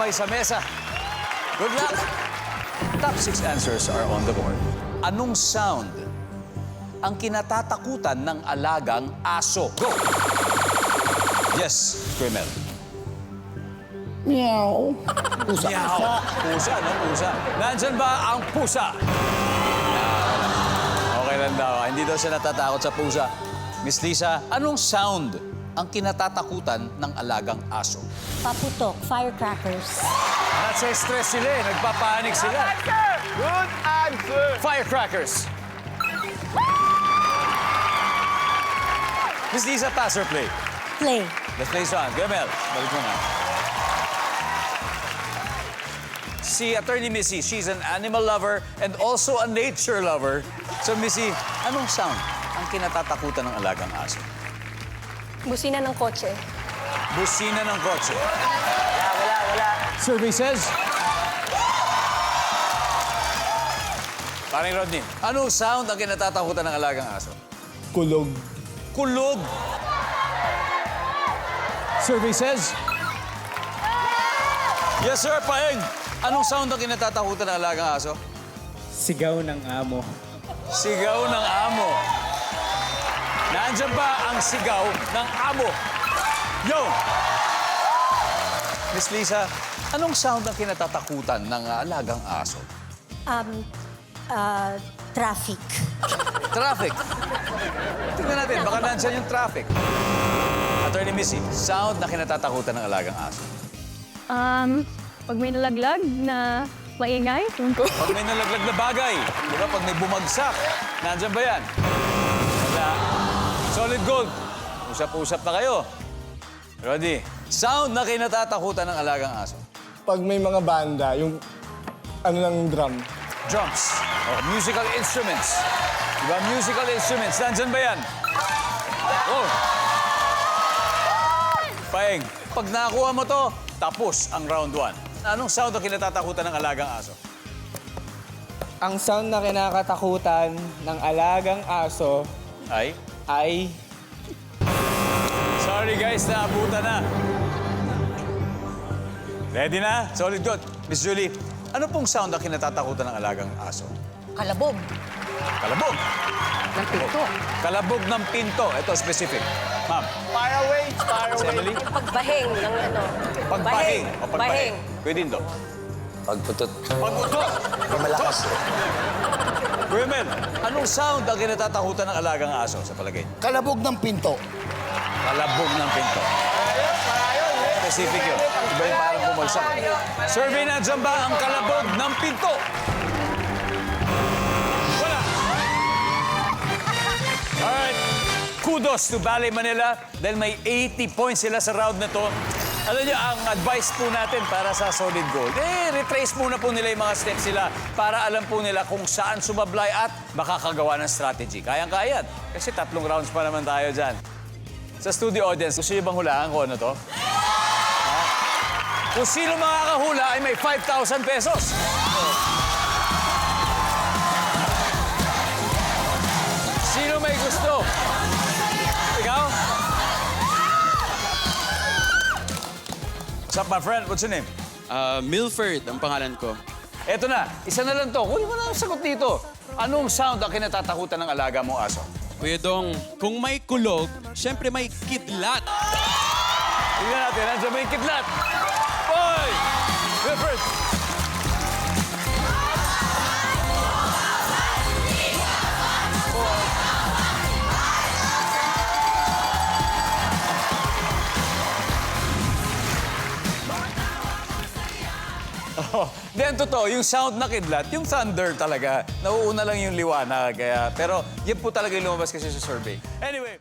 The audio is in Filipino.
sabay sa mesa. Good luck! Top 6 answers are on the board. Anong sound ang kinatatakutan ng alagang aso? Go! Yes, Grimel. Meow. Meow. Pusa, no? Pusa. Nandyan ba ang pusa? Okay lang daw. Hindi daw siya natatakot sa pusa. Miss Lisa, anong sound ang kinatatakutan ng alagang aso? Paputok, firecrackers. Nasa stress sila eh. Nagpapanik sila. Good answer. Firecrackers. Miss Lisa, pass or play? Play. Let's play song. Gomel, balik mo na. Si Attorney Missy, she's an animal lover and also a nature lover. So, Missy, anong sound ang kinatatakutan ng alagang aso? Busina ng kotse. Busina ng kotse. Wala. Survey says... Paring Rodney, anong sound ang kinatatakutan ng alagang aso? Kulog. Kulog. Survey says... Yes, sir, Paeng. Anong sound ang kinatatakutan ng alagang aso? Sigaw ng amo. Sigaw ng amo. Nandiyan ba ang sigaw ng amo? Yo! Miss Lisa, anong sound ang kinatatakutan ng alagang aso? Traffic. Traffic. Tingnan natin, baka nandiyan yung traffic. Attorney Missy, sound na kinatatakutan ng alagang aso. Pag may nalaglag na maingay, Pag may nalaglag na bagay, di ba? Pag may bumagsak, nandiyan ba yan? Wala. Solid gold. Usap-usap na kayo. Roddy, sound na kinatatakutan ng alagang aso. Pag may mga banda, yung ano ng drum. Drums. O, musical instruments. Di ba? Musical instruments. Nandyan ba yan? Oh. Paeng, pag nakakuha mo to, tapos ang round 1. Anong sound ang kinatatakutan ng alagang aso? Ang sound na kinakatakutan ng alagang aso Ay? ay... Sorry guys, naabutan na. Ready na? Solid good. Miss Julie, ano pong sound ang kinatatakutan ng alagang aso? Kalabog. Kalabog. Ng pito. Kalabog ng pinto. Ito, specific. Ma'am, Fire away. si Emily? pagbahing ng ano. Pagbahing. O pagbahing. Bahing. Pwede din do. Pagputot. Pagbutok. Malakas eh. Women, anong sound ang kinatatakutan ng alagang aso sa palagay niyo? Kalabog ng pinto. Kalabog ng pinto. Specific yun. Iba yung parang bumagsak. Survey na dyan ba ang kalabog ng pinto? Wala. Alright. Kudos to Ballet Manila dahil may 80 points sila sa round na to. Alam niyo, ang advice po natin para sa solid gold, retrace muna po nila yung mga steps nila para alam po nila kung saan sumablay at makakagawa ng strategy. Kayang-kayat. Kasi 3 rounds pa naman tayo dyan. Sa studio audience, gusto niyo bang hulaan kung ano to? Ha? Kung sino makakahula ay may 5,000 pesos. Sino may gusto? Ikaw? What's up, my friend? What's your name? Milford ang pangalan ko. Eto na, isa na lang to. Kunin mo na ang sagot dito. Anong sound ang kinatatakutan ng alaga mong aso? Kuya Dong, kung may kulog, syempre may kidlat. Tingnan natin, nandiyan may kidlat. Boy! Wilfred! Oh, then totoo, yung sound na kidlat, yung thunder talaga. Nauuna lang yung liwanag. Kaya, pero yan po talaga yung lumabas kasi sa survey. Anyway.